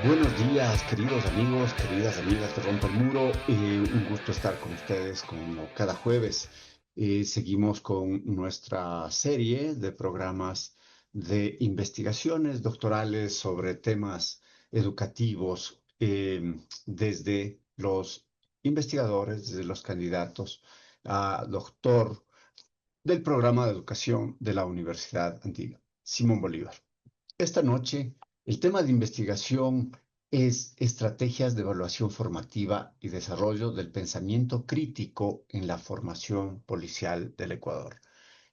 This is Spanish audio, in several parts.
Buenos días, queridos amigos, queridas amigas de Rompe el Muro. Un gusto estar con ustedes como cada jueves. Seguimos con nuestra serie de programas de investigaciones doctorales sobre temas educativos, desde los investigadores, desde los candidatos a doctor del programa de educación de la Universidad Andina, Simón Bolívar. Esta noche, el tema de investigación es estrategias de evaluación formativa y desarrollo del pensamiento crítico en la formación policial del Ecuador.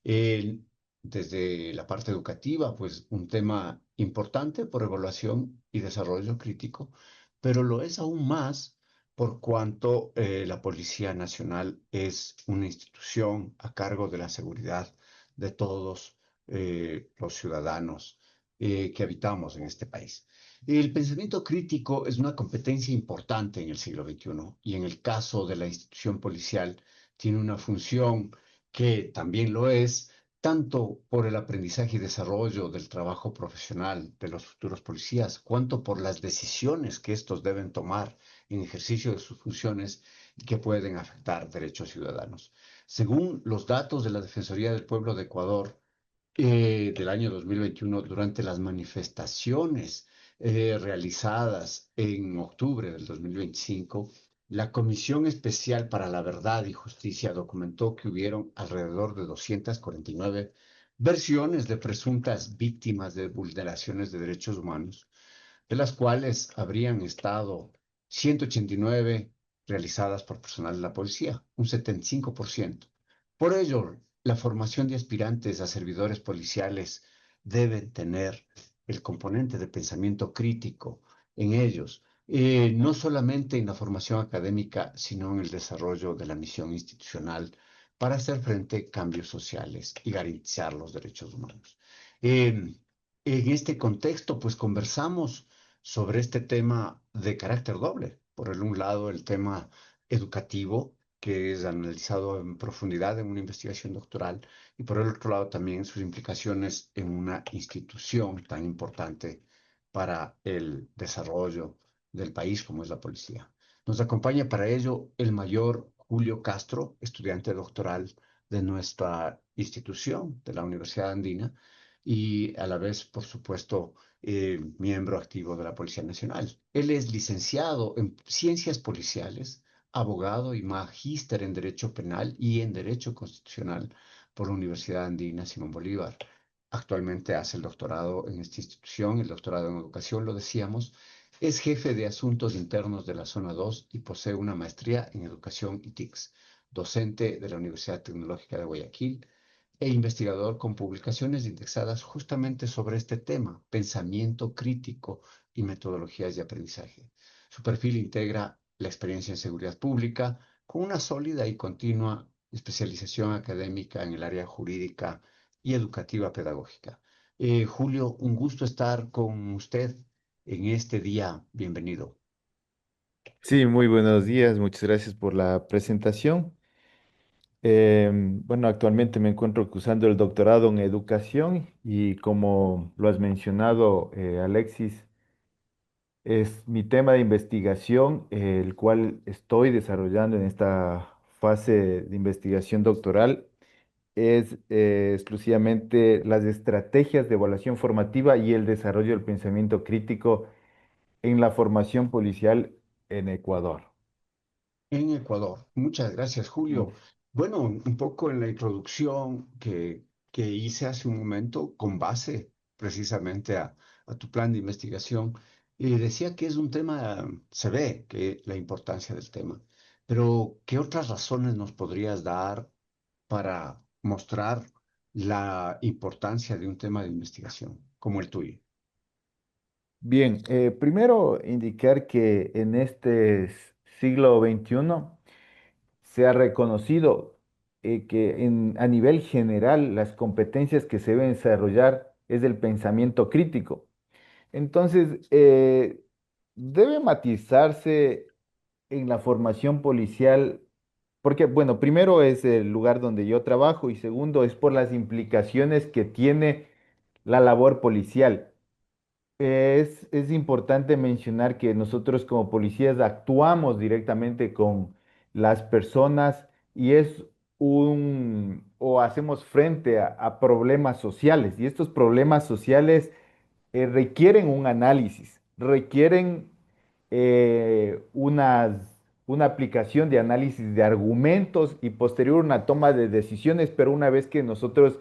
El- Desde la parte educativa, pues un tema importante por evaluación y desarrollo crítico, pero lo es aún más por cuanto la Policía Nacional es una institución a cargo de la seguridad de todos los ciudadanos que habitamos en este país. El pensamiento crítico es una competencia importante en el siglo XXI y en el caso de la institución policial tiene una función que también lo es tanto por el aprendizaje y desarrollo del trabajo profesional de los futuros policías, cuanto por las decisiones que estos deben tomar en ejercicio de sus funciones y que pueden afectar derechos ciudadanos. Según los datos de la Defensoría del Pueblo de Ecuador, del año 2021 durante las manifestaciones realizadas en octubre del 2025, la Comisión Especial para la Verdad y Justicia documentó que hubieron alrededor de 249 versiones de presuntas víctimas de vulneraciones de derechos humanos, de las cuales habrían estado 189 realizadas por personal de la policía, un 75%. Por ello, la formación de aspirantes a servidores policiales debe tener el componente de pensamiento crítico en ellos, no solamente en la formación académica, sino en el desarrollo de la misión institucional para hacer frente a cambios sociales y garantizar los derechos humanos. En este contexto, pues conversamos sobre este tema de carácter doble. Por el un lado, el tema educativo, que es analizado en profundidad en una investigación doctoral, y por el otro lado también sus implicaciones en una institución tan importante para el desarrollo del país como es la policía. Nos acompaña para ello el mayor Julio Castro, estudiante doctoral de nuestra institución, de la Universidad Andina, y a la vez, por supuesto, miembro activo de la Policía Nacional. Él es licenciado en Ciencias Policiales, abogado y magíster en Derecho Penal y en Derecho Constitucional por la Universidad Andina Simón Bolívar. Actualmente hace el doctorado en esta institución, el doctorado en educación, lo decíamos. Es jefe de asuntos internos de la Zona 2 y posee una maestría en educación y TICS, docente de la Universidad Tecnológica de Guayaquil e investigador con publicaciones indexadas justamente sobre este tema, pensamiento crítico y metodologías de aprendizaje. Su perfil integra la experiencia en seguridad pública con una sólida y continua especialización académica en el área jurídica y educativa pedagógica. Julio, un gusto estar con usted en este día. Bienvenido. Sí, muy buenos días, muchas gracias por la presentación. Bueno, actualmente me encuentro cursando el doctorado en educación y como lo has mencionado, Alexis, es mi tema de investigación, el cual estoy desarrollando en esta fase de investigación doctoral, es exclusivamente las estrategias de evaluación formativa y el desarrollo del pensamiento crítico en la formación policial en Ecuador. En Ecuador. Muchas gracias, Julio. Bueno, un poco en la introducción que hice hace un momento, con base precisamente a tu plan de investigación, decía que es un tema, se ve que la importancia del tema, pero ¿qué otras razones nos podrías dar para mostrar la importancia de un tema de investigación como el tuyo? Bien, primero indicar que en este siglo XXI se ha reconocido que a nivel general las competencias que se deben desarrollar es el pensamiento crítico. Entonces, debe matizarse en la formación policial, porque, bueno, primero es el lugar donde yo trabajo y segundo es por las implicaciones que tiene la labor policial. Es importante mencionar que nosotros como policías actuamos directamente con las personas y o hacemos frente a problemas sociales. Y estos problemas sociales requieren un análisis, requieren una aplicación de análisis de argumentos y posterior una toma de decisiones, pero una vez que nosotros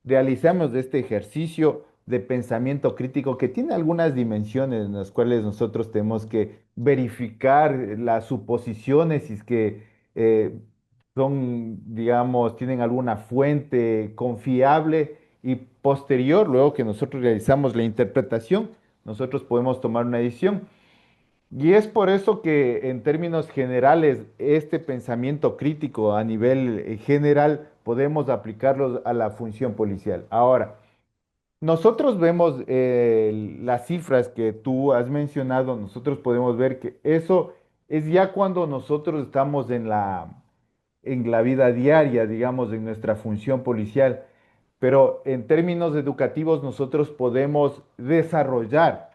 realizamos este ejercicio de pensamiento crítico que tiene algunas dimensiones en las cuales nosotros tenemos que verificar las suposiciones, si es que eh, digamos, tienen alguna fuente confiable y posterior, luego que nosotros realizamos la interpretación, nosotros podemos tomar una decisión. Y es por eso que en términos generales, este pensamiento crítico a nivel general podemos aplicarlo a la función policial. Ahora, nosotros vemos las cifras que tú has mencionado, nosotros podemos ver que eso es ya cuando nosotros estamos en la vida diaria, digamos, en nuestra función policial. Pero en términos educativos, nosotros podemos desarrollar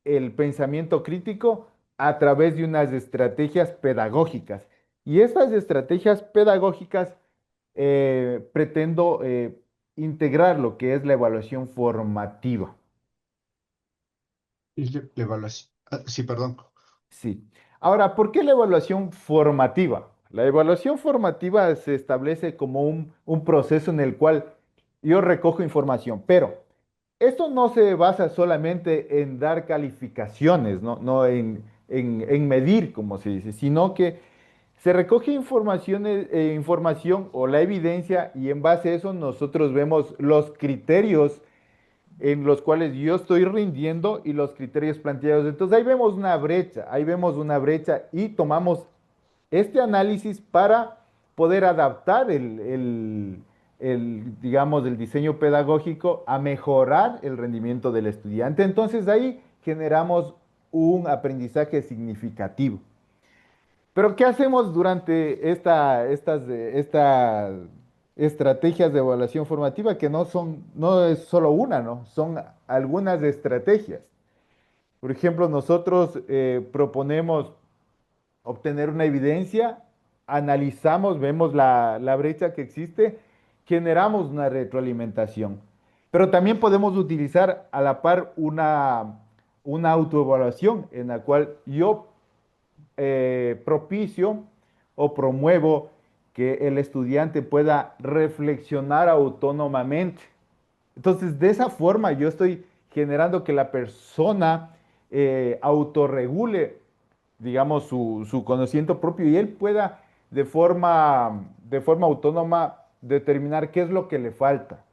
el pensamiento crítico a través de unas estrategias pedagógicas. Y estas estrategias pedagógicas pretendo integrar lo que es la evaluación formativa. Y la evaluación. Sí, perdón. Sí. Ahora, ¿por qué la evaluación formativa? La evaluación formativa se establece como un proceso en el cual yo recojo información, pero esto no se basa solamente en dar calificaciones, no en medir, como se dice, sino que se recoge información o la evidencia y en base a eso nosotros vemos los criterios en los cuales yo estoy rindiendo y los criterios planteados. Entonces ahí vemos una brecha y tomamos este análisis para poder adaptar digamos, el diseño pedagógico a mejorar el rendimiento del estudiante. Entonces ahí generamos un aprendizaje significativo. Pero ¿qué hacemos durante estas estrategias de evaluación formativa que no es solo una, ¿no? Son algunas estrategias. Por ejemplo, nosotros proponemos obtener una evidencia, analizamos, vemos la brecha que existe, generamos una retroalimentación. Pero también podemos utilizar a la par una autoevaluación en la cual yo propicio o promuevo que el estudiante pueda reflexionar autónomamente. Entonces, de esa forma yo estoy generando que la persona autorregule, digamos, su conocimiento propio y él pueda de forma autónoma determinar qué es lo que le falta.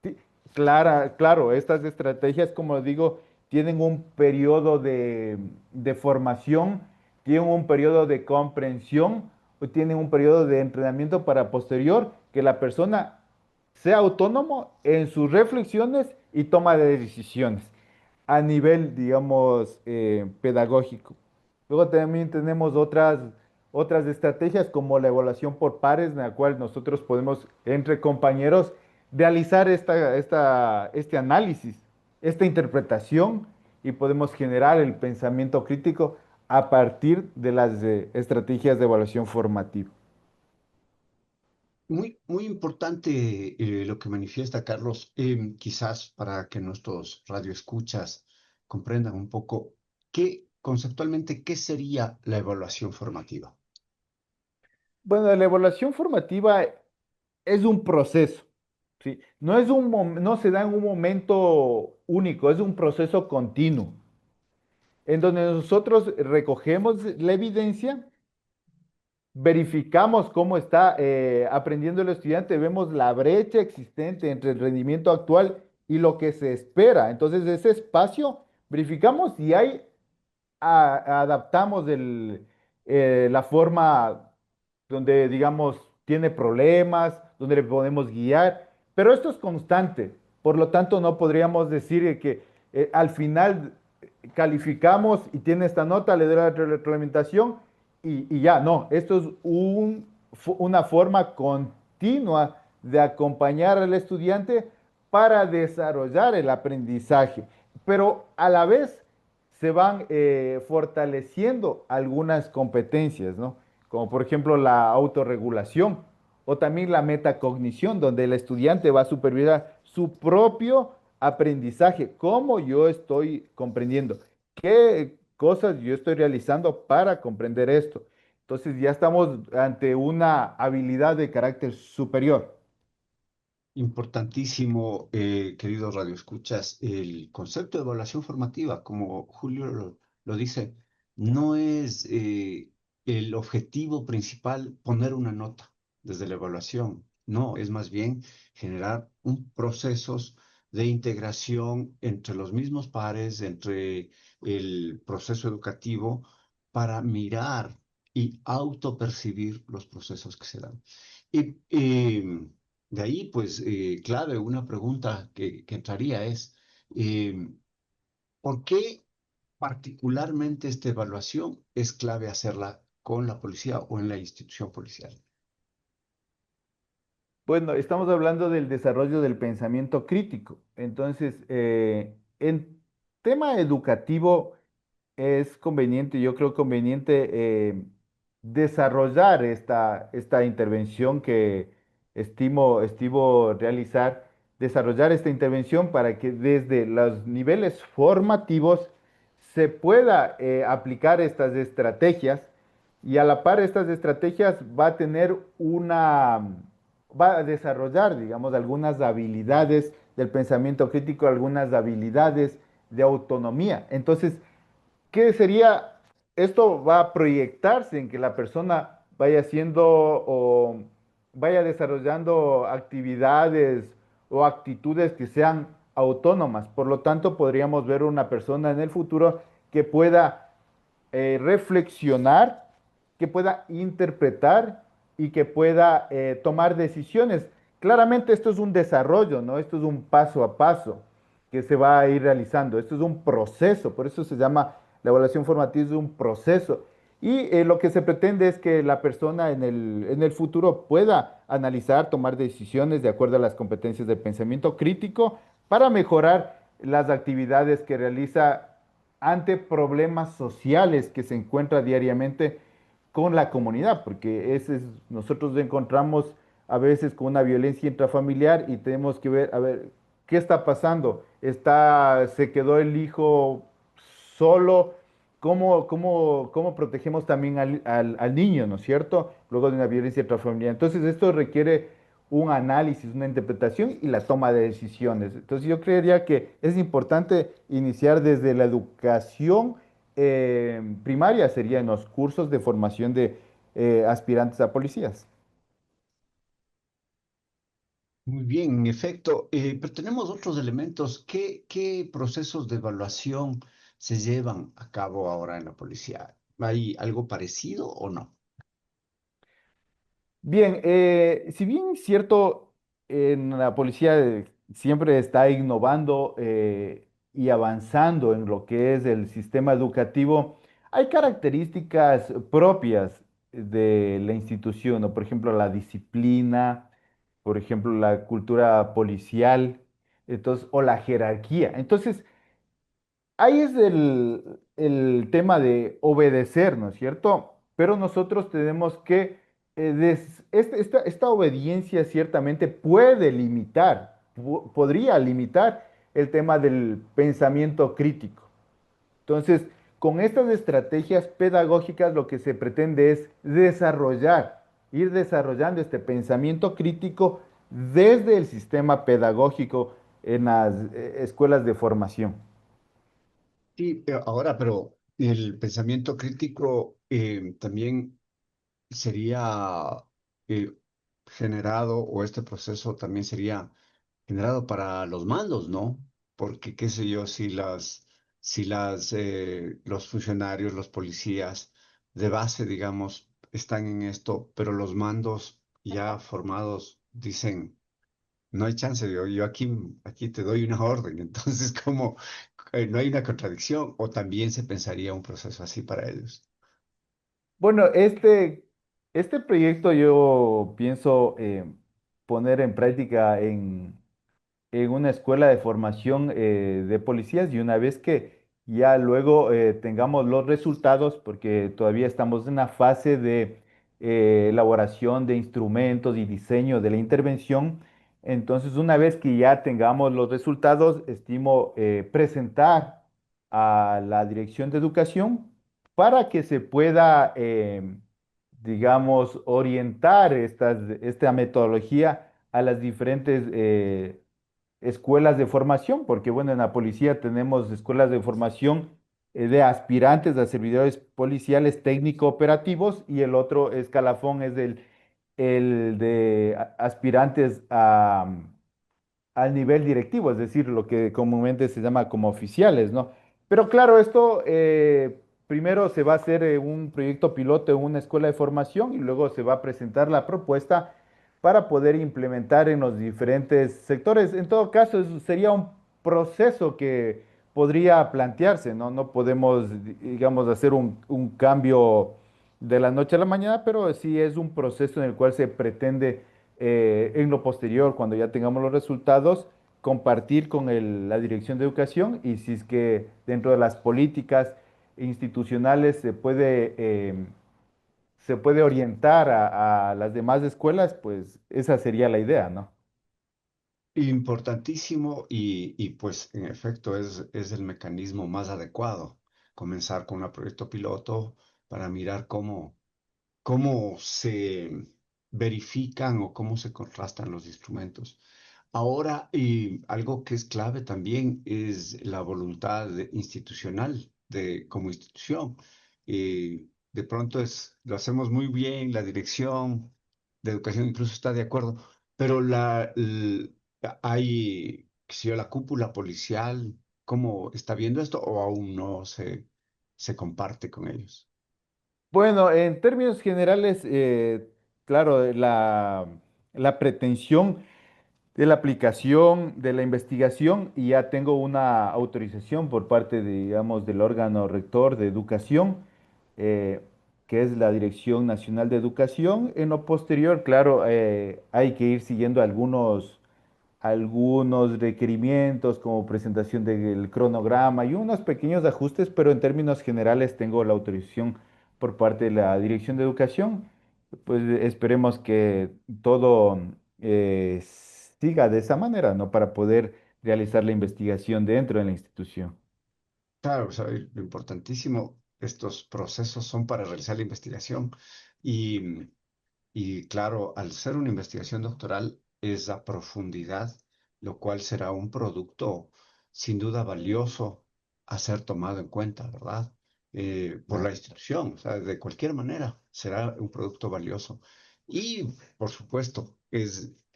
Sí, claro, estas estrategias, como digo, tienen un periodo de formación, tienen un periodo de comprensión, o tienen un periodo de entrenamiento para posterior que la persona sea autónomo en sus reflexiones y toma de decisiones a nivel, digamos, pedagógico. Luego también tenemos otras estrategias como la evaluación por pares, en la cual nosotros podemos, entre compañeros, realizar este análisis, esta interpretación y podemos generar el pensamiento crítico a partir de las estrategias de evaluación formativa. Muy, muy importante lo que manifiesta Carlos, quizás para que nuestros radioescuchas comprendan un poco conceptualmente, qué sería la evaluación formativa. Bueno, la evaluación formativa es un proceso, ¿sí? No se da en un momento único, es un proceso continuo, en donde nosotros recogemos la evidencia, verificamos cómo está aprendiendo el estudiante, vemos la brecha existente entre el rendimiento actual y lo que se espera. Entonces, ese espacio verificamos y ahí adaptamos la forma donde, digamos, tiene problemas, donde le podemos guiar, pero esto es constante. Por lo tanto, no podríamos decir que al final calificamos y tiene esta nota, le doy la retroalimentación y ya, no, esto es una forma continua de acompañar al estudiante para desarrollar el aprendizaje. pero a la vez se van fortaleciendo algunas competencias, ¿no? Como por ejemplo la autorregulación o también la metacognición, donde el estudiante va a supervisar su propio aprendizaje, cómo yo estoy comprendiendo, qué cosas yo estoy realizando para comprender esto. Entonces ya estamos ante una habilidad de carácter superior. Importantísimo, queridos radioescuchas, el concepto de evaluación formativa, como Julio lo dice, no es el objetivo principal poner una nota desde la evaluación, no, es más bien generar un procesos de integración entre los mismos pares, entre el proceso educativo, para mirar y autopercibir los procesos que se dan. Y, de ahí, pues, clave, una pregunta que entraría es, eh, ¿por qué particularmente esta evaluación es clave hacerla con la policía o en la institución policial? Bueno, estamos hablando del desarrollo del pensamiento crítico. Entonces, en tema educativo es conveniente, yo creo conveniente desarrollar esta intervención que estimo realizar, desarrollar esta intervención para que desde los niveles formativos se pueda aplicar estas estrategias y a la par estas estrategias va a tener va a desarrollar, digamos, algunas habilidades del pensamiento crítico, algunas habilidades de autonomía. Entonces, ¿qué sería? Esto va a proyectarse en que la persona vaya haciendo o vaya desarrollando actividades o actitudes que sean autónomas. Por lo tanto, podríamos ver una persona en el futuro que pueda reflexionar, que pueda interpretar y que pueda tomar decisiones. Claramente esto es un desarrollo, ¿no? Esto es un paso a paso que se va a ir realizando. Esto es un proceso, por eso se llama la evaluación formativa, es un proceso. Y lo que se pretende es que la persona en el futuro pueda analizar, tomar decisiones de acuerdo a las competencias de pensamiento crítico para mejorar las actividades que realiza ante problemas sociales que se encuentra diariamente con la comunidad, porque nosotros encontramos a veces con una violencia intrafamiliar y tenemos que ver, a ver, ¿qué está pasando? Se quedó el hijo solo. ¿Cómo protegemos también al niño, ¿no es cierto? Luego de una violencia intrafamiliar. Entonces, esto requiere un análisis, una interpretación y la toma de decisiones. Entonces, yo creería que es importante iniciar desde la educación primaria, serían los cursos de formación de aspirantes a policías. Muy bien, en efecto, pero tenemos otros elementos. ¿Qué procesos de evaluación se llevan a cabo ahora en la policía? ¿Hay algo parecido o no? Bien, si bien es cierto, en la policía siempre está innovando y avanzando en lo que es el sistema educativo, hay características propias de la institución, ¿no? Por ejemplo, la disciplina, por ejemplo, la cultura policial, entonces, o la jerarquía. Entonces, ahí es el tema de obedecer, ¿no es cierto? Pero nosotros tenemos que, esta obediencia ciertamente puede limitar, podría limitar el tema del pensamiento crítico. Entonces, con estas estrategias pedagógicas lo que se pretende es ir desarrollando este pensamiento crítico desde el sistema pedagógico en las escuelas de formación. Sí, ahora, pero el pensamiento crítico también sería eh, generado, o este proceso también sería generado para los mandos, ¿no? Porque, qué sé yo, si los funcionarios, los policías de base, digamos, están en esto, pero los mandos ya formados dicen, no hay chance, yo aquí te doy una orden, entonces, como no hay una contradicción, o también se pensaría un proceso así para ellos. Bueno, este proyecto yo pienso poner en práctica en una escuela de formación de policías y una vez que ya luego tengamos los resultados, porque todavía estamos en la fase de elaboración de instrumentos y diseño de la intervención, entonces una vez que ya tengamos los resultados, estimo presentar a la Dirección de Educación para que se pueda, digamos, orientar esta metodología a las diferentes escuelas de formación, porque bueno, en la policía tenemos escuelas de formación de aspirantes a servidores policiales técnico-operativos y el otro escalafón es el de aspirantes al nivel directivo, es decir, lo que comúnmente se llama como oficiales, ¿no? Pero claro, esto primero se va a hacer un proyecto piloto en una escuela de formación y luego se va a presentar la propuesta para poder implementar en los diferentes sectores. En todo caso, eso sería un proceso que podría plantearse, ¿no? No podemos, digamos, hacer un cambio de la noche a la mañana, pero sí es un proceso en el cual se pretende en lo posterior, cuando ya tengamos los resultados, compartir con la Dirección de Educación y si es que dentro de las políticas institucionales se puede orientar a las demás escuelas, pues esa sería la idea, ¿no? Importantísimo y pues en efecto es el mecanismo más adecuado, comenzar con un proyecto piloto para mirar cómo se verifican o cómo se contrastan los instrumentos. Ahora, y algo que es clave también es la voluntad institucional como institución. De pronto lo hacemos muy bien, la dirección de educación incluso está de acuerdo, pero hay, qué sé yo, la cúpula policial, ¿cómo está viendo esto o aún no se comparte con ellos? Bueno, en términos generales, claro, la pretensión de la aplicación, de la investigación, y ya tengo una autorización por parte, digamos, del órgano rector de educación, eh, que es la Dirección Nacional de Educación. En lo posterior, claro, hay que ir siguiendo algunos requerimientos como presentación del cronograma y unos pequeños ajustes, pero en términos generales tengo la autorización por parte de la Dirección de Educación. Pues esperemos que todo siga de esa manera, ¿no? Para poder realizar la investigación dentro de la institución. Claro, o sea, lo importantísimo, estos procesos son para realizar la investigación y, y claro, al ser una investigación doctoral es a profundidad, lo cual será un producto sin duda valioso a ser tomado en cuenta, ¿verdad? Por la institución, o sea, de cualquier manera será un producto valioso. Y, por supuesto,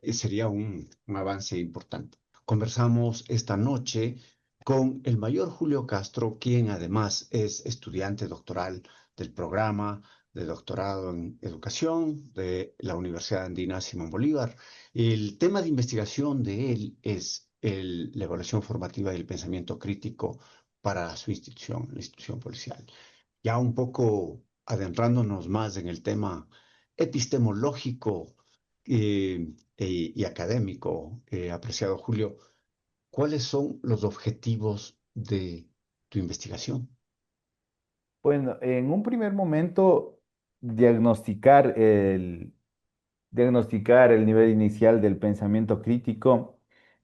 sería un avance importante. Conversamos esta noche con el mayor Julio Castro, quien además es estudiante doctoral del programa de doctorado en educación de la Universidad Andina Simón Bolívar. El tema de investigación de él es la evaluación formativa y el pensamiento crítico para su institución, la institución policial. Ya un poco adentrándonos más en el tema epistemológico y académico, apreciado Julio, ¿cuáles son los objetivos de tu investigación? Bueno, en un primer momento, diagnosticar diagnosticar el nivel inicial del pensamiento crítico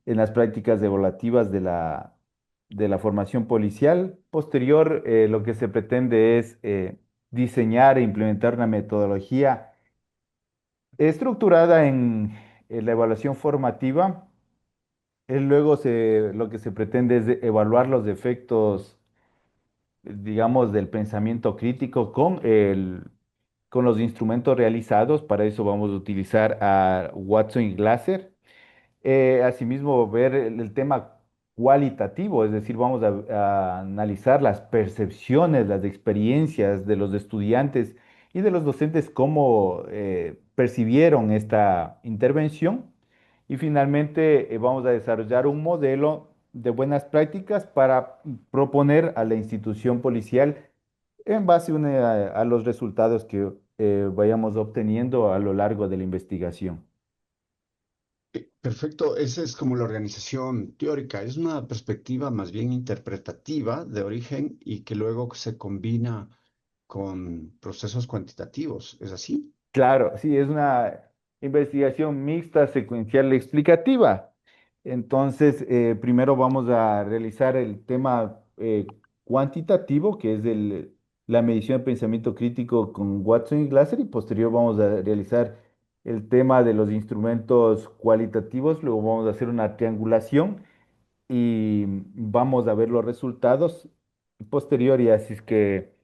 en las prácticas evaluativas de la formación policial. Posterior, lo que se pretende es diseñar e implementar una metodología estructurada en la evaluación formativa. Luego lo que se pretende es evaluar los efectos, digamos, del pensamiento crítico con los instrumentos realizados. Para eso vamos a utilizar a Watson y Glasser. Asimismo, ver el tema cualitativo, es decir, vamos a analizar las percepciones, las experiencias de los estudiantes y de los docentes, cómo percibieron esta intervención. Y finalmente, vamos a desarrollar un modelo de buenas prácticas para proponer a la institución policial en base a los resultados que vayamos obteniendo a lo largo de la investigación. Perfecto, esa es como la organización teórica, es una perspectiva más bien interpretativa de origen y que luego se combina con procesos cuantitativos, ¿es así? Claro, sí, es una investigación mixta, secuencial, explicativa. Entonces, primero vamos a realizar el tema cuantitativo, que es la medición de pensamiento crítico con Watson y Glasser, y posterior vamos a realizar el tema de los instrumentos cualitativos, luego vamos a hacer una triangulación y vamos a ver los resultados posterior y así es que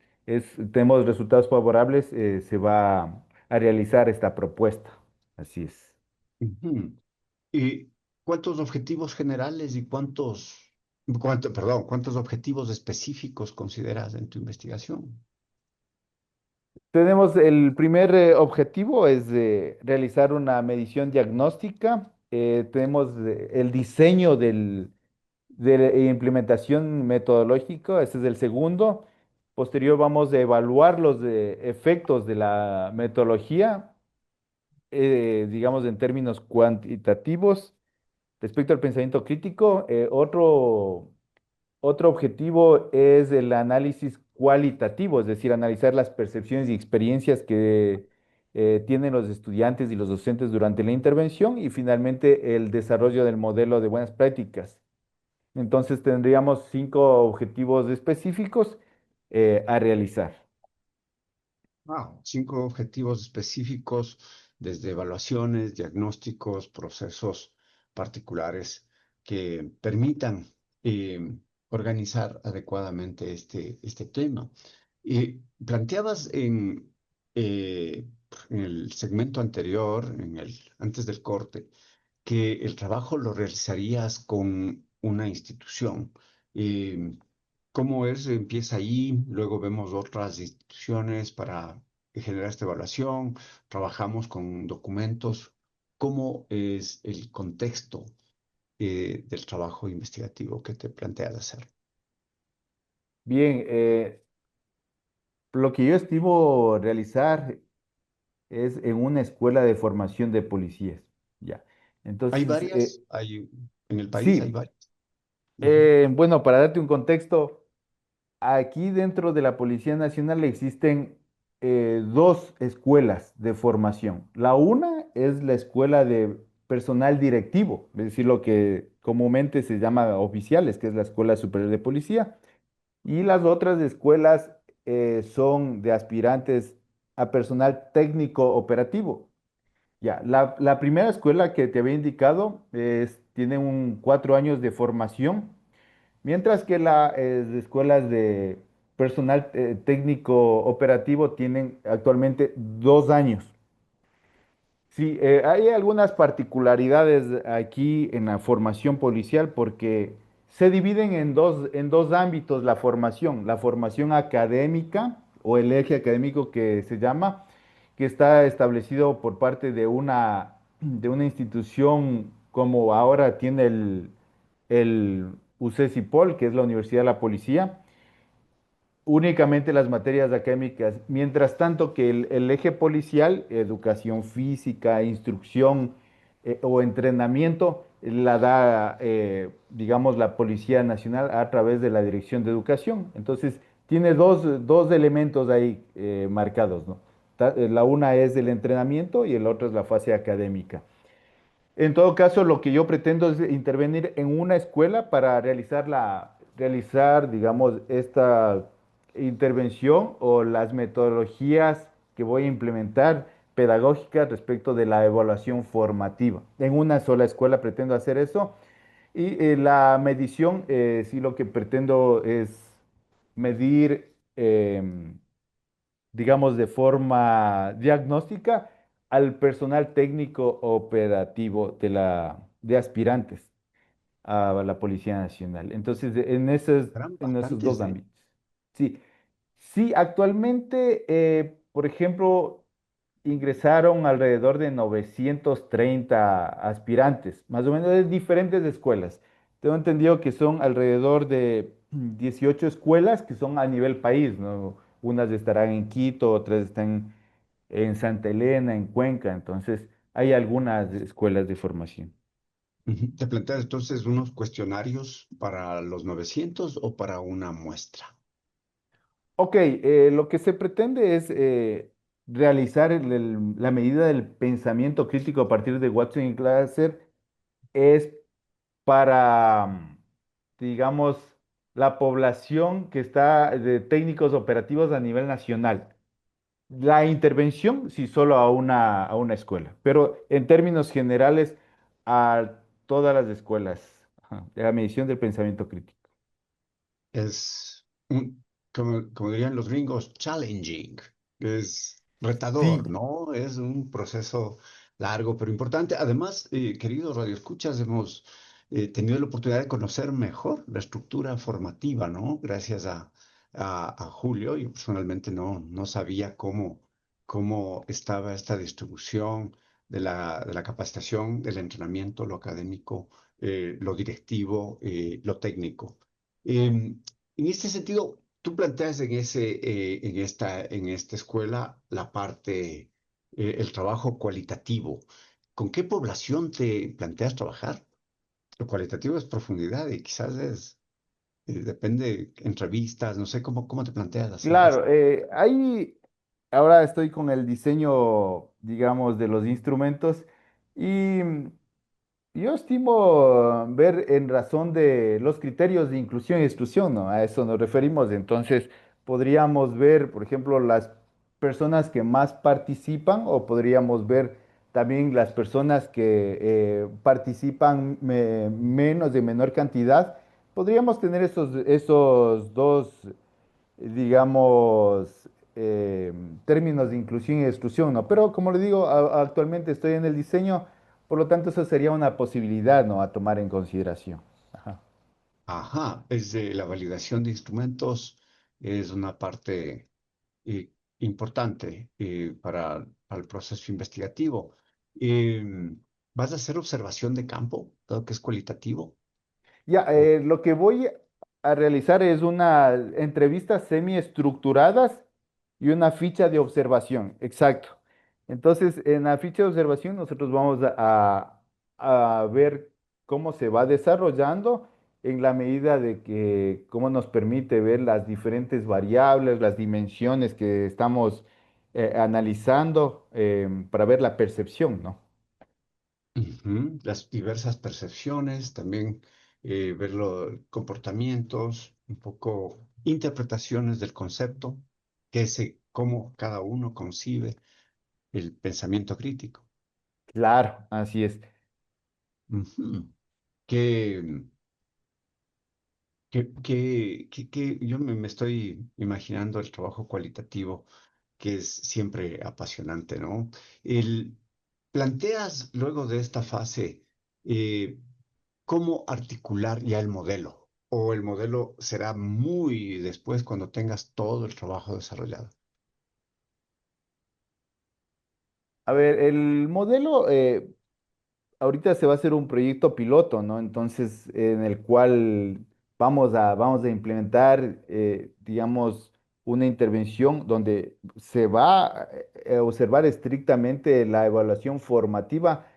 tenemos resultados favorables, se va a realizar esta propuesta. Así es. Ujú. ¿Y cuántos objetivos generales y cuántos objetivos específicos consideras en tu investigación? Tenemos el primer objetivo es realizar una medición diagnóstica. Tenemos el diseño de la implementación metodológica, ese es el segundo. Posterior vamos a evaluar los efectos de la metodología, digamos en términos cuantitativos. Respecto al pensamiento crítico, otro objetivo es el análisis cualitativo, es decir, analizar las percepciones y experiencias que tienen los estudiantes y los docentes durante la intervención y finalmente el desarrollo del modelo de buenas prácticas. Entonces tendríamos 5 objetivos específicos a realizar. Wow, 5 objetivos específicos desde evaluaciones, diagnósticos, procesos particulares que permitan eh, organizar adecuadamente este tema. Planteabas eh, en el segmento anterior, antes del corte, que el trabajo lo realizarías con una institución. Eh, ¿Cómo es? Empieza ahí, luego vemos otras instituciones para generar esta evaluación, trabajamos con documentos. ¿Cómo es el contexto del trabajo investigativo que te planteas hacer? Bien, lo que yo estimo realizar es en una escuela de formación de policías. Ya. Hay Entonces, varias, en el país hay sí, varias. Ujú. bueno, para darte un contexto, aquí dentro de la Policía Nacional existen 2 escuelas de formación. La una es la escuela de personal directivo, es decir, lo que comúnmente se llama oficiales, que es la Escuela Superior de Policía. Y las otras escuelas son de aspirantes a personal técnico operativo. Ya, la primera escuela que te había indicado tiene 4 años de formación, mientras que las escuelas de personal técnico operativo tienen actualmente 2 años. Sí, hay algunas particularidades aquí en la formación policial porque se dividen en dos ámbitos la formación académica o el eje académico que se llama, que está establecido por parte de una institución como ahora tiene el UCESIPOL, que es la Universidad de la Policía, únicamente las materias académicas, mientras tanto que el eje policial, educación física, instrucción o entrenamiento, la da, digamos, la Policía Nacional a través de la Dirección de Educación. Entonces, tiene dos elementos ahí marcados, ¿no? La una es el entrenamiento y el otro es la fase académica. En todo caso, lo que yo pretendo es intervenir en una escuela para realizar, digamos, esta intervención o las metodologías que voy a implementar pedagógicas respecto de la evaluación formativa. En una sola escuela pretendo hacer eso y la medición, sí lo que pretendo es medir digamos, de forma diagnóstica al personal técnico operativo de aspirantes a la Policía Nacional. Entonces, Eran en esos bastantes, dos ¿eh? ámbitos. Sí, sí, actualmente, por ejemplo, ingresaron alrededor de 930 aspirantes, más o menos de diferentes escuelas. Tengo entendido que son alrededor de 18 escuelas que son a nivel país, ¿no? Unas estarán en Quito, otras están en Santa Elena, en Cuenca, entonces hay algunas escuelas de formación. Ujú. ¿Te planteas entonces unos cuestionarios para los 900 o para una muestra? Ok, lo que se pretende es realizar la medida del pensamiento crítico a partir de Watson y Glasser es para, digamos, la población que está de técnicos operativos a nivel nacional. La intervención, sí, solo a una escuela, pero en términos generales, a todas las escuelas, ajá, de la medición del pensamiento crítico. Es como dirían los gringos, challenging, es Sí, retador, ¿no? Es un proceso largo pero importante. Además, queridos radioescuchas, hemos tenido la oportunidad de conocer mejor la estructura formativa, ¿no? Gracias a Julio. Yo personalmente no sabía cómo estaba esta distribución de la capacitación, del entrenamiento, lo académico, lo directivo, lo técnico. En este sentido, tú planteas en esta escuela la parte, el trabajo cualitativo. ¿Con qué población te planteas trabajar? Lo cualitativo es profundidad y quizás depende, entrevistas, no sé cómo te planteas hacer esto. claro, ahí ahora estoy con el diseño, digamos, de los instrumentos y yo estimo ver en razón de los criterios de inclusión y exclusión, ¿no? A eso nos referimos. Entonces, podríamos ver, por ejemplo, las personas que más participan o podríamos ver también las personas que participan menos, de menor cantidad. Podríamos tener esos dos, digamos, eh, términos de inclusión y exclusión, ¿no? Pero como le digo, actualmente estoy en el diseño, por lo tanto eso sería una posibilidad, ¿no? A tomar en consideración. Ajá. Ajá, la validación de instrumentos es una parte importante para el proceso investigativo. ¿Vas a hacer observación de campo, dado que es cualitativo? Ya, O- lo que voy a realizar es una entrevista semiestructuradas y una ficha de observación, exacto. Entonces, en la ficha de observación nosotros vamos a ver cómo se va desarrollando en la medida de que, cómo nos permite ver las diferentes variables, las dimensiones que estamos analizando para ver la percepción, ¿no? Ujú. Las diversas percepciones, también ver los comportamientos, un poco interpretaciones del concepto, cómo cada uno concibe el pensamiento crítico. Claro, así es. Ujú. Que, yo me estoy imaginando el trabajo cualitativo, que es siempre apasionante, ¿no? El, planteas luego de esta fase, eh, cómo articular ya el modelo, o el modelo será muy después cuando tengas todo el trabajo desarrollado. A ver, el modelo, ahorita se va a hacer un proyecto piloto, ¿no? Entonces, en el cual vamos a implementar, digamos, una intervención donde se va a observar estrictamente la evaluación formativa,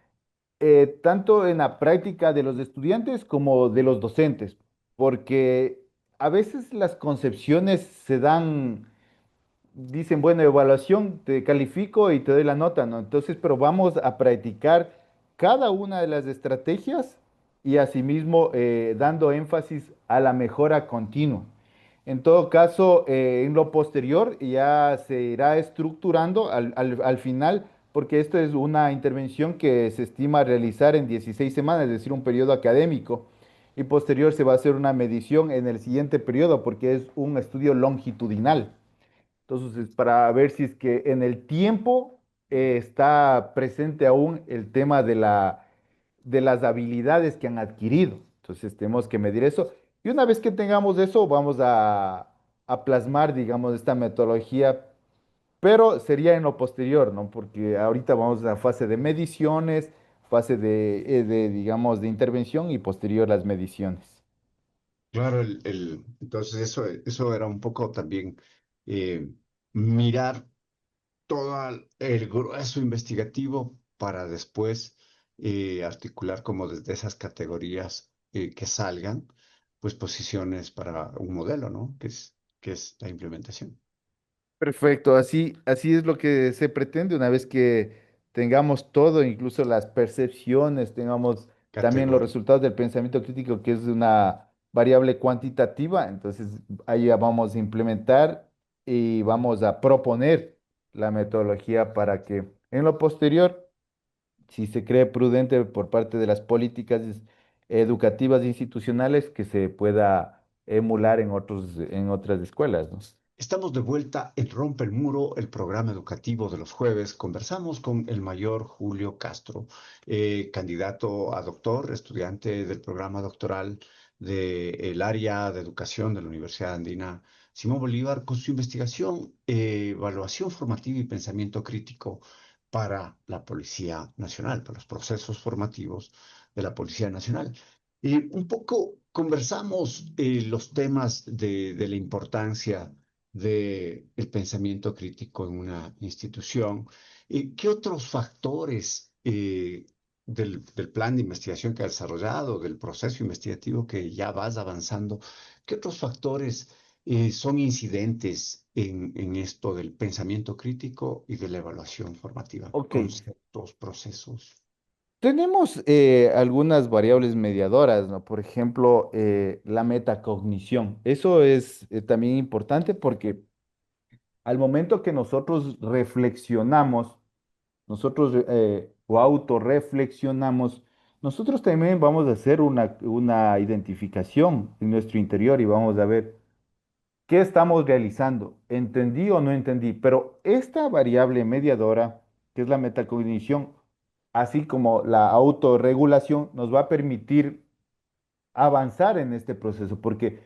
tanto en la práctica de los estudiantes como de los docentes, porque a veces las concepciones se dan, dicen, bueno, evaluación, te califico y te doy la nota, ¿no? Entonces, pero vamos a practicar cada una de las estrategias y asimismo dando énfasis a la mejora continua. En todo caso, en lo posterior ya se irá estructurando al final, porque esto es una intervención que se estima realizar en 16 semanas, es decir, un periodo académico. Y posterior se va a hacer una medición en el siguiente periodo, porque es un estudio longitudinal. Entonces, es para ver si es que en el tiempo está presente aún el tema de las habilidades que han adquirido. Entonces, tenemos que medir eso. Y una vez que tengamos eso, vamos a plasmar, digamos, esta metodología, pero sería en lo posterior, ¿no? Porque ahorita vamos a la fase de mediciones, fase digamos, de intervención y posterior las mediciones. Claro, entonces eso era un poco también eh, mirar todo el grueso investigativo para después articular como desde esas categorías que salgan, pues posiciones para un modelo, ¿no? Que es la implementación. Perfecto, así es lo que se pretende una vez que tengamos todo, incluso las percepciones, tengamos también los Categoría. resultados del pensamiento crítico, que es una variable cuantitativa, entonces ahí ya vamos a implementar y vamos a proponer la metodología para que en lo posterior, si se cree prudente por parte de las políticas educativas e institucionales, que se pueda emular en otras escuelas, ¿no? Estamos de vuelta en Rompe el Muro, el programa educativo de los jueves. Conversamos con el mayor Julio Castro, candidato a doctor, estudiante del programa doctoral del área de educación de la Universidad Andina Simón Bolívar, con su investigación, evaluación formativa y pensamiento crítico para la Policía Nacional, para los procesos formativos de la Policía Nacional. Un poco conversamos los temas de la importancia del pensamiento crítico en una institución. ¿Qué otros factores del plan de investigación que ha desarrollado, del proceso investigativo que ya vas avanzando, qué otros factores son incidentes en esto del pensamiento crítico y de la evaluación formativa? Ok, Conceptos, procesos. tenemos algunas variables mediadoras, ¿no? Por ejemplo, la metacognición. Eso es también importante porque al momento que nosotros reflexionamos, nosotros o autorreflexionamos, nosotros también vamos a hacer una identificación en nuestro interior y vamos a ver qué estamos realizando. ¿Entendí o no entendí? Pero esta variable mediadora, que es la metacognición, así como la autorregulación, nos va a permitir avanzar en este proceso, porque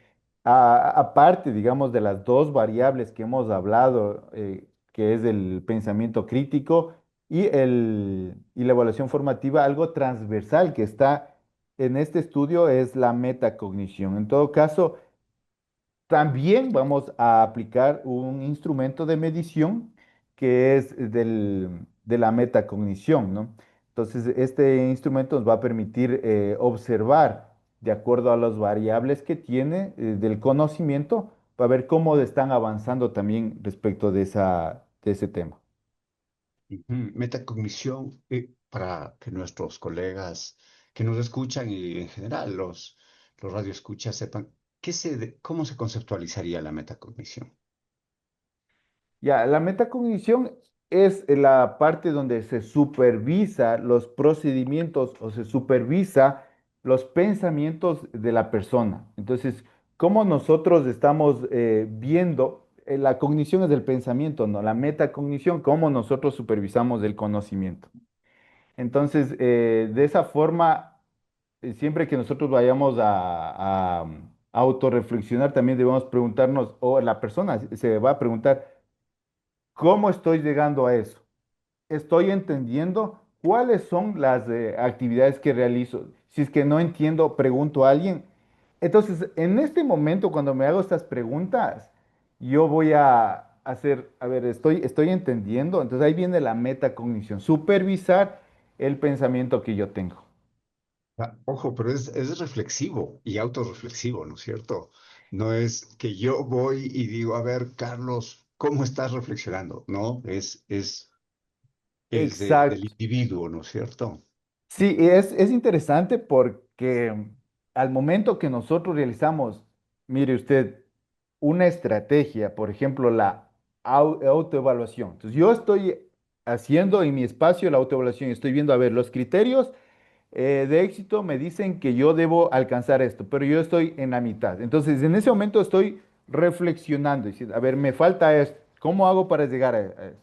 aparte, digamos, de las dos variables que hemos hablado, que es el pensamiento crítico y la evaluación formativa, algo transversal que está en este estudio es la metacognición. En todo caso, también vamos a aplicar un instrumento de medición que es de la metacognición, ¿no? Entonces, este instrumento nos va a permitir observar de acuerdo a las variables que tiene del conocimiento para ver cómo están avanzando también respecto de ese tema. Ujú. Metacognición, para que nuestros colegas que nos escuchan y en general los radioescuchas sepan cómo se conceptualizaría la metacognición. Ya, la metacognición es la parte donde se supervisa los procedimientos o se supervisa los pensamientos de la persona. Entonces, cómo nosotros estamos viendo, la cognición es del pensamiento, ¿no? La metacognición, cómo nosotros supervisamos el conocimiento. Entonces, de esa forma, siempre que nosotros vayamos a autorreflexionar, también debemos preguntarnos, o la persona se va a preguntar, ¿cómo estoy llegando a eso? ¿Estoy entendiendo cuáles son las actividades que realizo? Si es que no entiendo, pregunto a alguien. Entonces, en este momento, cuando me hago estas preguntas, yo voy a hacer, a ver, estoy entendiendo. Entonces ahí viene la metacognición, supervisar el pensamiento que yo tengo. Ojo, pero es reflexivo y autorreflexivo, ¿no es cierto? No es que yo voy y digo, a ver, Carlos, ¿cómo estás reflexionando? No, es del Exacto. individuo, ¿no es cierto? Sí, es interesante porque al momento que nosotros realizamos, mire usted, una estrategia, por ejemplo, la autoevaluación. Entonces, yo estoy haciendo en mi espacio la autoevaluación, estoy viendo, a ver, los criterios de éxito me dicen que yo debo alcanzar esto, pero yo estoy en la mitad. Entonces, en ese momento estoy reflexionando, diciendo, a ver, me falta esto, ¿cómo hago para llegar a eso?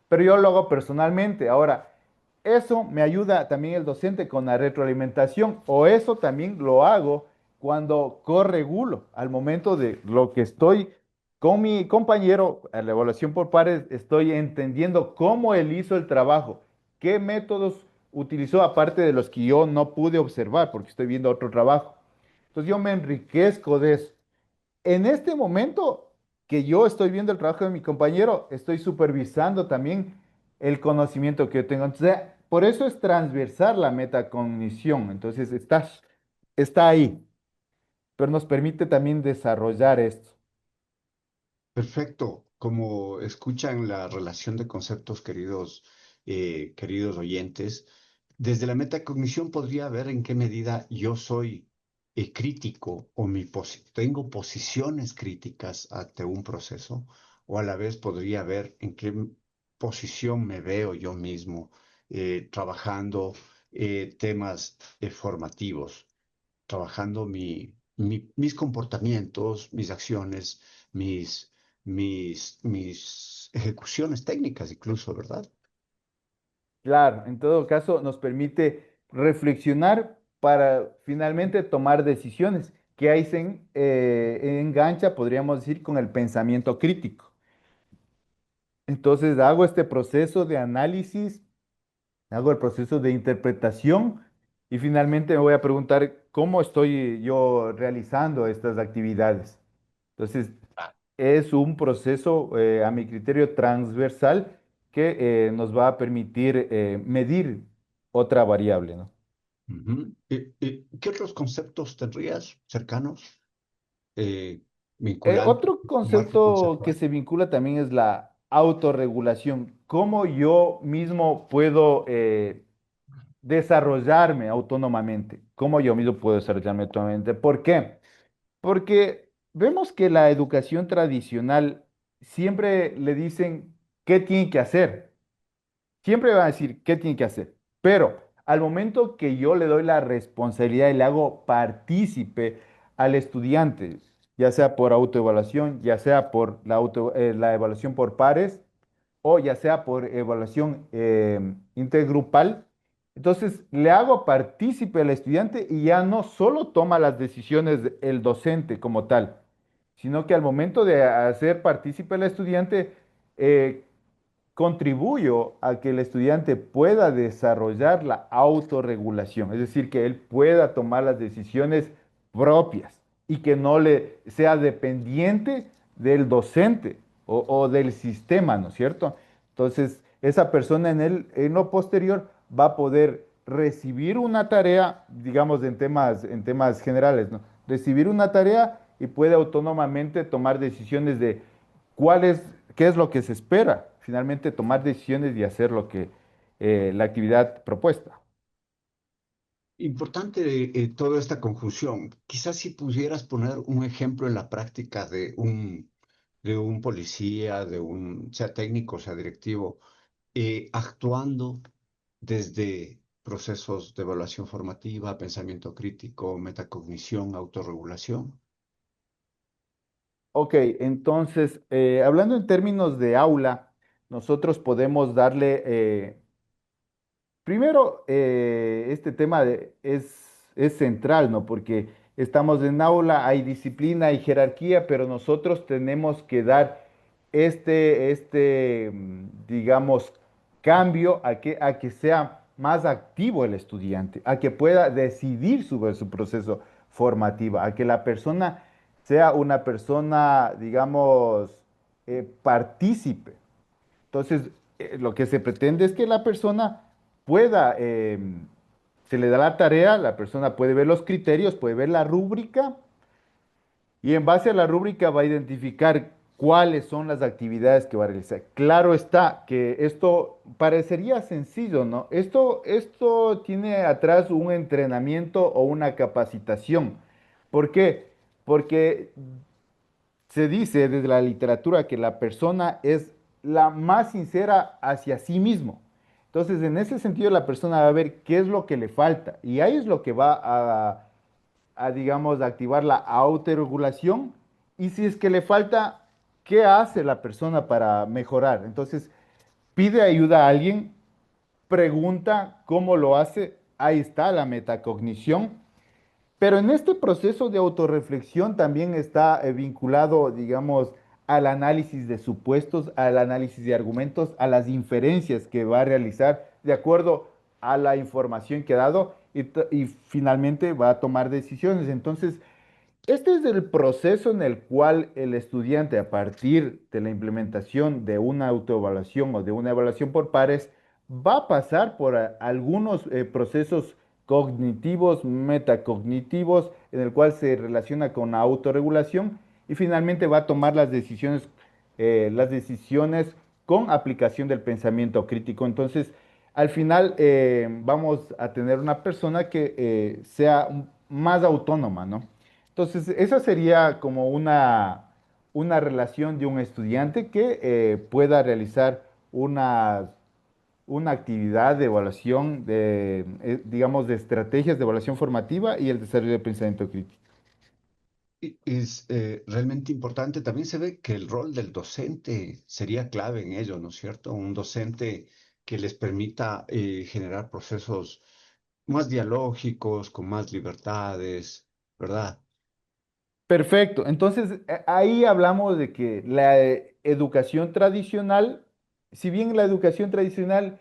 Pero yo lo hago personalmente. Ahora, eso me ayuda también el docente con la retroalimentación o eso también lo hago cuando corregulo al momento de lo que estoy con mi compañero, a la evaluación por pares, estoy entendiendo cómo él hizo el trabajo, qué métodos utilizó aparte de los que yo no pude observar porque estoy viendo otro trabajo. Entonces yo me enriquezco de eso. En este momento que yo estoy viendo el trabajo de mi compañero, estoy supervisando también el conocimiento que yo tengo. Entonces, por eso es transversal la metacognición. Entonces, está ahí, pero nos permite también desarrollar esto. Perfecto. Como escuchan la relación de conceptos, queridos oyentes, desde la metacognición podría ver en qué medida yo soy crítico o tengo posiciones críticas ante un proceso, o a la vez podría ver en qué posición me veo yo mismo trabajando temas formativos, trabajando mis comportamientos, mis acciones, mis ejecuciones técnicas incluso, ¿verdad? Claro, en todo caso nos permite reflexionar para finalmente tomar decisiones, que ahí engancha, podríamos decir, con el pensamiento crítico. Entonces hago este proceso de análisis, hago el proceso de interpretación y finalmente me voy a preguntar cómo estoy yo realizando estas actividades. Entonces, Ah, es un proceso, a mi criterio, transversal que nos va a permitir medir otra variable, ¿no? ujú. ¿Qué otros conceptos tendrías cercanos, eh, vinculantes, Otro marco concepto que conceptual? se vincula también es la autorregulación. ¿Cómo yo mismo puedo desarrollarme autónomamente? ¿Cómo yo mismo puedo desarrollarme autónomamente? ¿Por qué? Porque vemos que la educación tradicional siempre le dicen qué tiene que hacer. Siempre va a decir qué tiene que hacer. Pero al momento que yo le doy la responsabilidad y le hago partícipe al estudiante, ya sea por autoevaluación, ya sea por la evaluación por pares o ya sea por evaluación intergrupal, entonces le hago partícipe al estudiante y ya no solo toma las decisiones el docente como tal, sino que al momento de hacer partícipe al estudiante, eh, contribuyo a que el estudiante pueda desarrollar la autorregulación, es decir, que él pueda tomar las decisiones propias y que no le sea dependiente del docente o del sistema, ¿no es cierto? Entonces, esa persona en lo posterior va a poder recibir una tarea, digamos, en temas generales, ¿no? Recibir una tarea y puede autónomamente tomar decisiones de cuál es, qué es lo que se espera, finalmente tomar decisiones y hacer lo que la actividad propuesta. Importante toda esta conjunción. Quizás si pudieras poner un ejemplo en la práctica de un policía, sea técnico, sea directivo, actuando desde procesos de evaluación formativa, pensamiento crítico, metacognición, autorregulación. Ok, entonces, hablando en términos de aula, nosotros podemos darle primero, este es central, ¿no? Porque estamos en aula, hay disciplina, hay jerarquía, pero nosotros tenemos que dar digamos, cambio a que sea más activo el estudiante, a que pueda decidir sobre su proceso formativo, a que la persona sea una persona, digamos, partícipe. Entonces, lo que se pretende es que la persona pueda, se le da la tarea, la persona puede ver los criterios, puede ver la rúbrica y en base a la rúbrica va a identificar cuáles son las actividades que va a realizar. Claro está que esto parecería sencillo, ¿no? Esto tiene atrás un entrenamiento o una capacitación. ¿Por qué? Porque se dice desde la literatura que la persona es la más sincera hacia sí mismo. Entonces, en ese sentido, la persona va a ver qué es lo que le falta y ahí es lo que va digamos, activar la autorregulación y si es que le falta, ¿qué hace la persona para mejorar? Entonces, pide ayuda a alguien, pregunta cómo lo hace, ahí está la metacognición, pero en este proceso de autorreflexión también está vinculado, digamos, al análisis de supuestos, al análisis de argumentos, a las inferencias que va a realizar de acuerdo a la información que ha dado y finalmente va a tomar decisiones. Entonces, este es el proceso en el cual el estudiante, a partir de la implementación de una autoevaluación o de una evaluación por pares, va a pasar por algunos procesos cognitivos, metacognitivos, en el cual se relaciona con la autorregulación y finalmente va a tomar las decisiones con aplicación del pensamiento crítico. Entonces, al final vamos a tener una persona que sea más autónoma, ¿no? Entonces, esa sería como una relación de un estudiante que pueda realizar una actividad de evaluación, digamos, de estrategias de evaluación formativa y el desarrollo de pensamiento crítico. Es realmente importante. También se ve que el rol del docente sería clave en ello, ¿no es cierto? Un docente que les permita generar procesos más dialógicos, con más libertades, ¿verdad? Perfecto. Entonces, ahí hablamos de que la educación tradicional, si bien la educación tradicional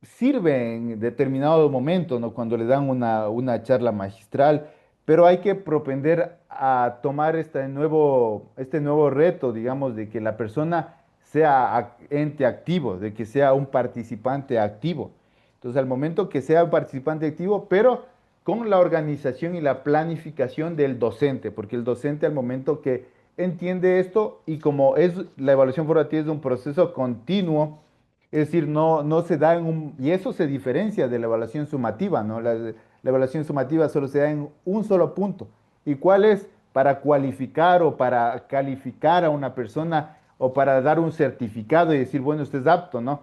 sirve en determinado momento, ¿no? Cuando le dan una charla magistral, pero hay que propender a tomar este nuevo reto, digamos, de que la persona sea ente activo, de que sea un participante activo. Entonces, al momento que sea un participante activo, pero con la organización y la planificación del docente, porque el docente al momento que entiende esto y como es la evaluación formativa es un proceso continuo, es decir, no se da y eso se diferencia de la evaluación sumativa, ¿no? La evaluación sumativa solo se da en un solo punto. ¿Y cuál es? Para cualificar o para calificar a una persona o para dar un certificado y decir, bueno, usted es apto, ¿no?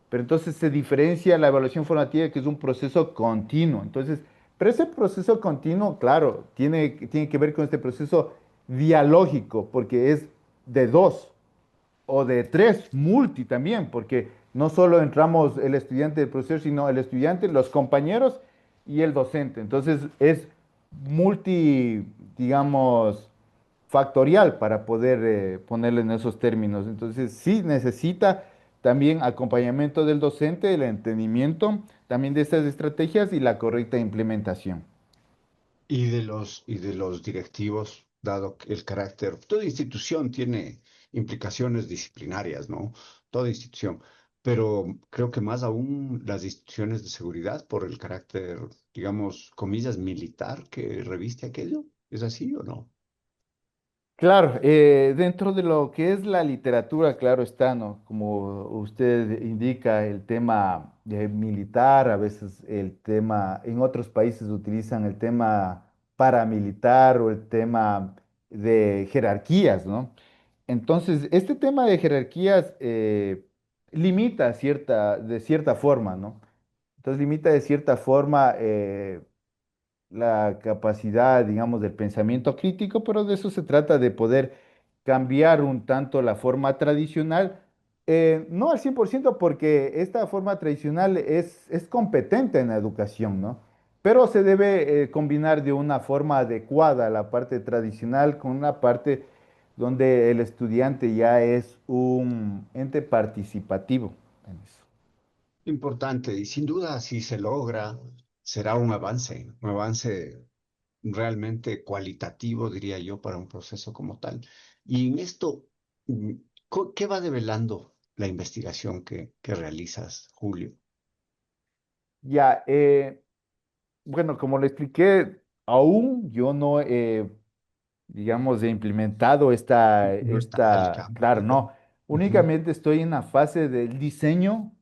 Pero entonces se diferencia la evaluación formativa, que es un proceso continuo. Entonces, pero ese proceso continuo, claro, tiene que ver con este proceso dialógico, porque es de dos o de tres, multi también, porque no solo entramos el estudiante del profesor, sino el estudiante, los compañeros y el docente. Entonces, es multi, digamos, factorial para poder ponerlo en esos términos. Entonces, sí necesita también acompañamiento del docente, el entendimiento también de estas estrategias y la correcta implementación. Y de los directivos, dado que el carácter, toda institución tiene implicaciones disciplinarias, ¿no? Toda institución, pero creo que más aún las instituciones de seguridad por el carácter, digamos, comillas, militar que reviste aquello. ¿Es así o no? Claro, dentro de lo que es la literatura, claro está, ¿no? Como usted indica, el tema militar, a veces el tema, en otros países utilizan el tema paramilitar o el tema de jerarquías, ¿no? Entonces, este tema de jerarquías limita de cierta forma, ¿no? Entonces, limita de cierta forma la capacidad, digamos, del pensamiento crítico, pero de eso se trata de poder cambiar un tanto la forma tradicional, no al 100% porque esta forma tradicional es competente en la educación, ¿no? Pero se debe combinar de una forma adecuada la parte tradicional con una parte donde el estudiante ya es un ente participativo en eso. Importante, y sin duda, si se logra, será un avance realmente cualitativo, diría yo, para un proceso como tal. Y en esto, mm, ¿qué va develando la investigación que realizas, Julio? Ya, bueno, como le expliqué, aún yo no he, digamos, he implementado No está al campo, claro, ¿verdad? no, Ujú. únicamente estoy en la fase del diseño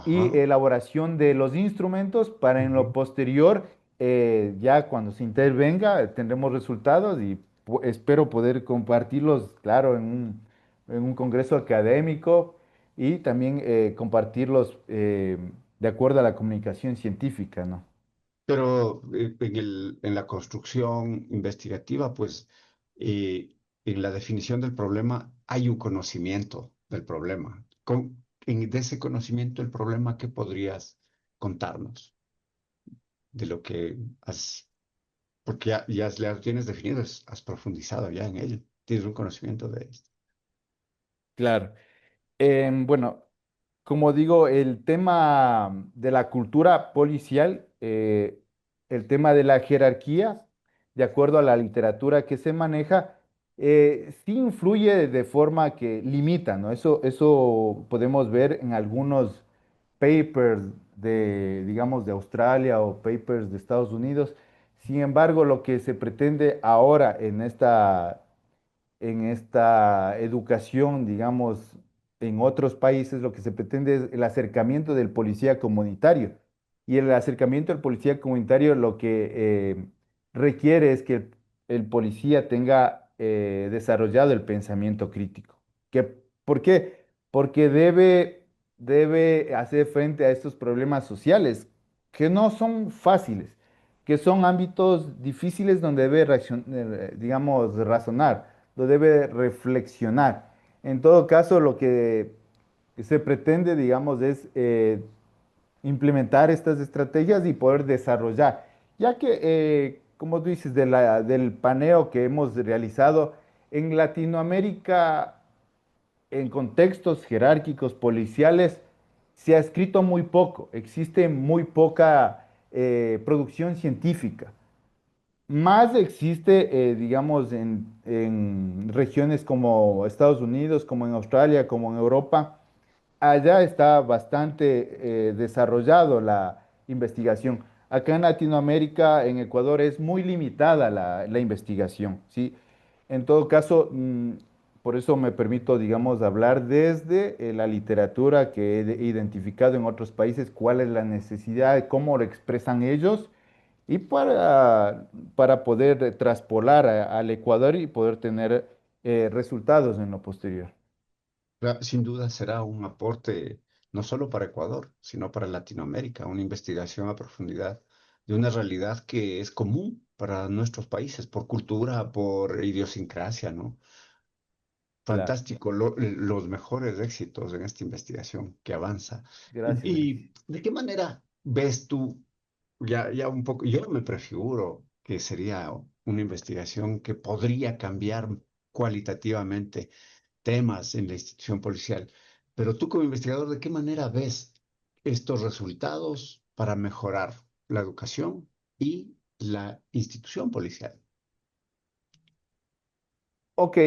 y Ajá. elaboración de los instrumentos para en lo Ujú. posterior, ya cuando se intervenga, tendremos resultados y espero poder compartirlos, claro, en un congreso académico y también compartirlos de acuerdo a la comunicación científica, ¿no? Pero en la construcción investigativa, pues en la definición del problema hay un conocimiento del problema. De ese conocimiento del problema, ¿qué podrías contarnos de lo que has, porque ya lo tienes definido, has profundizado ya en ello, tienes un conocimiento de esto? Claro. Bueno, como digo, el tema de la cultura policial, el tema de la jerarquía, de acuerdo a la literatura que se maneja, sí influye de forma que limita, ¿no? Eso podemos ver en algunos. papers de, digamos, de Australia o papers de Estados Unidos. Sin embargo, lo que se pretende ahora en esta educación, digamos, en otros países, lo que se pretende es el acercamiento del policía comunitario. Y el acercamiento del policía comunitario lo que requiere es que el policía tenga desarrollado el pensamiento crítico. ¿Por qué? Porque debe hacer frente a estos problemas sociales que no son fáciles, que son ámbitos difíciles donde debe, digamos, razonar, lo debe reflexionar. En todo caso, lo que se pretende, digamos, es implementar estas estrategias y poder desarrollar, ya que, como tú dices, del paneo que hemos realizado en Latinoamérica, en contextos jerárquicos policiales, se ha escrito muy poco, existe muy poca producción científica. Más existe, digamos, en regiones como Estados Unidos, como en Australia, como en Europa. Allá está bastante desarrollado la investigación. Acá en Latinoamérica, en Ecuador, es muy limitada la investigación, ¿sí? En todo caso, por eso me permito, digamos, hablar desde la literatura que he identificado en otros países, cuál es la necesidad, cómo lo expresan ellos y para poder traspolar al Ecuador y poder tener resultados en lo posterior. Sin duda será un aporte no solo para Ecuador, sino para Latinoamérica, una investigación a profundidad de una realidad que es común para nuestros países, por cultura, por idiosincrasia, ¿no? Claro. Fantástico, los mejores éxitos en esta investigación que avanza. Gracias, gracias. Y de qué manera ves tú, ya un poco, yo me prefiguro que sería una investigación que podría cambiar cualitativamente temas en la institución policial. Pero tú como investigador, ¿de qué manera ves estos resultados para mejorar la educación y la institución policial? Ok,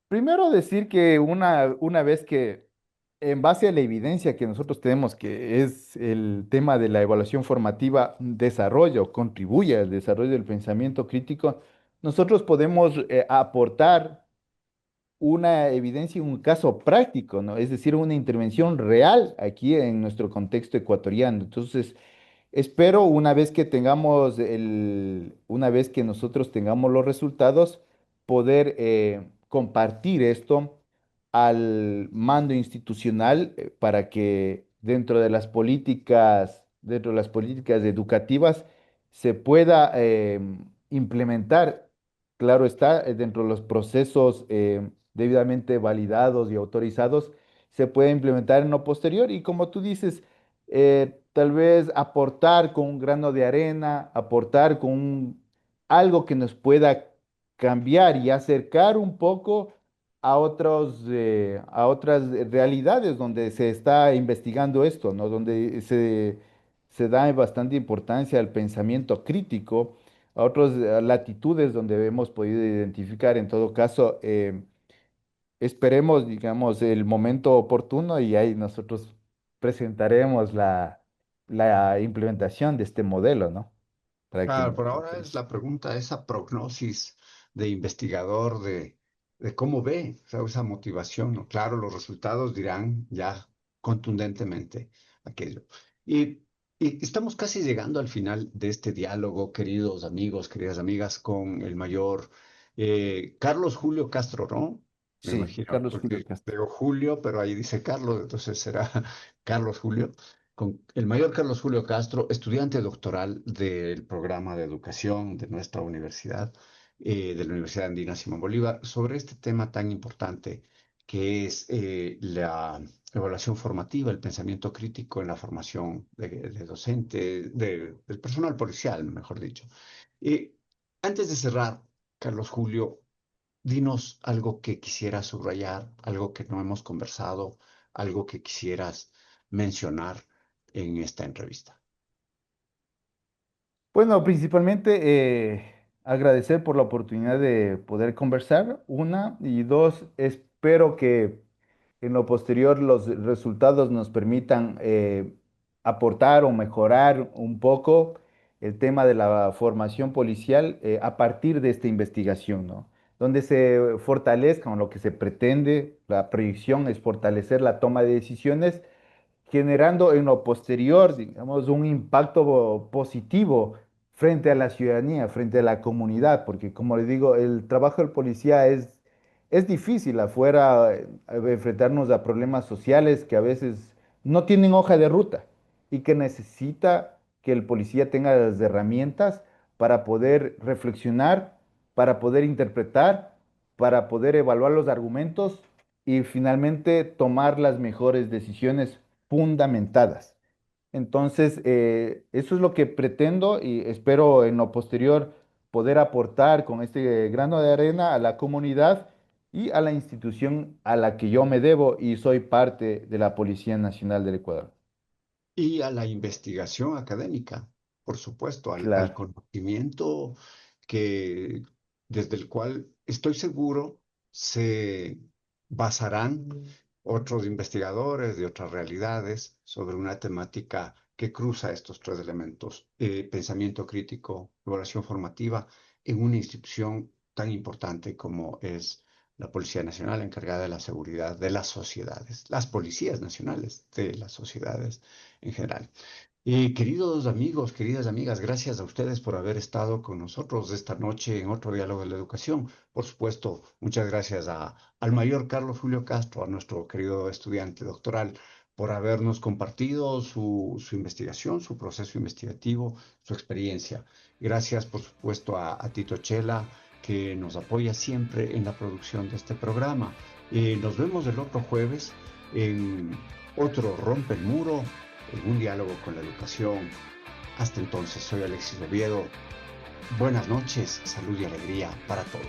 primero decir que una vez que, en base a la evidencia que nosotros tenemos, que es el tema de la evaluación formativa, contribuye al desarrollo del pensamiento crítico, nosotros podemos aportar una evidencia y un caso práctico, ¿no? Es decir, una intervención real aquí en nuestro contexto ecuatoriano. Entonces, espero una vez que nosotros tengamos los resultados, poder compartir esto al mando institucional para que dentro de las políticas educativas se pueda implementar, claro está, dentro de los procesos debidamente validados y autorizados, se puede implementar en lo posterior y como tú dices, tal vez aportar con un grano de arena, aportar con algo que nos pueda cambiar y acercar un poco a otras realidades donde se está investigando esto, ¿no? Donde se da bastante importancia al pensamiento crítico, a otras latitudes donde hemos podido identificar. En todo caso, esperemos, digamos, el momento oportuno y ahí nosotros presentaremos la implementación de este modelo, ¿no? Para que Claro, por nos ahora es autorice. la pregunta, esa prognosis de investigador de cómo ve, o sea, esa motivación, ¿no? Claro, los resultados dirán ya contundentemente aquello. Y, y estamos casi llegando al final de este diálogo, queridos amigos, queridas amigas, con el mayor Carlos Julio Castro, ¿no? Me Sí, imagino, Carlos Julio porque Castro. veo Julio, pero ahí dice Carlos, entonces será Carlos Julio con el mayor Carlos Julio Castro, estudiante doctoral del programa de educación de nuestra universidad, de la Universidad Andina Simón Bolívar, sobre este tema tan importante que es la evaluación formativa, el pensamiento crítico en la formación de docente, del personal policial, mejor dicho. Eh, Antes de cerrar, Carlos Julio, dinos algo que quisieras subrayar, algo que no hemos conversado, algo que quisieras mencionar en esta entrevista. Bueno, principalmente agradecer por la oportunidad de poder conversar, una, y dos, espero que en lo posterior los resultados nos permitan aportar o mejorar un poco el tema de la formación policial a partir de esta investigación, ¿no? Donde se fortalezca o lo que se pretende, la proyección es fortalecer la toma de decisiones generando en lo posterior, digamos, un impacto positivo frente a la ciudadanía, frente a la comunidad, porque como les digo, el trabajo del policía es difícil afuera, enfrentarnos a problemas sociales que a veces no tienen hoja de ruta y que necesita que el policía tenga las herramientas para poder reflexionar, para poder interpretar, para poder evaluar los argumentos y finalmente tomar las mejores decisiones fundamentadas. Entonces, eso es lo que pretendo y espero en lo posterior poder aportar con este grano de arena a la comunidad y a la institución a la que yo me debo y soy parte de la Policía Nacional del Ecuador. Y a la investigación académica, por supuesto, al Claro, conocimiento que, desde el cual estoy seguro se basarán otros investigadores de otras realidades sobre una temática que cruza estos tres elementos: pensamiento crítico, evaluación formativa, en una institución tan importante como es la Policía Nacional, encargada de la seguridad de las sociedades, las policías nacionales de las sociedades en general. Queridos amigos, queridas amigas, gracias a ustedes por haber estado con nosotros esta noche en otro diálogo de la educación. Por supuesto, muchas gracias al mayor Carlos Julio Castro, a nuestro querido estudiante doctoral, por habernos compartido su investigación, su proceso investigativo, su experiencia. Gracias, por supuesto, a Tito Chela, que nos apoya siempre en la producción de este programa. Nos vemos el otro jueves en otro Rompe el Muro, en un diálogo con la educación. Hasta entonces, soy Alexis Oviedo. Buenas noches, salud y alegría para todos.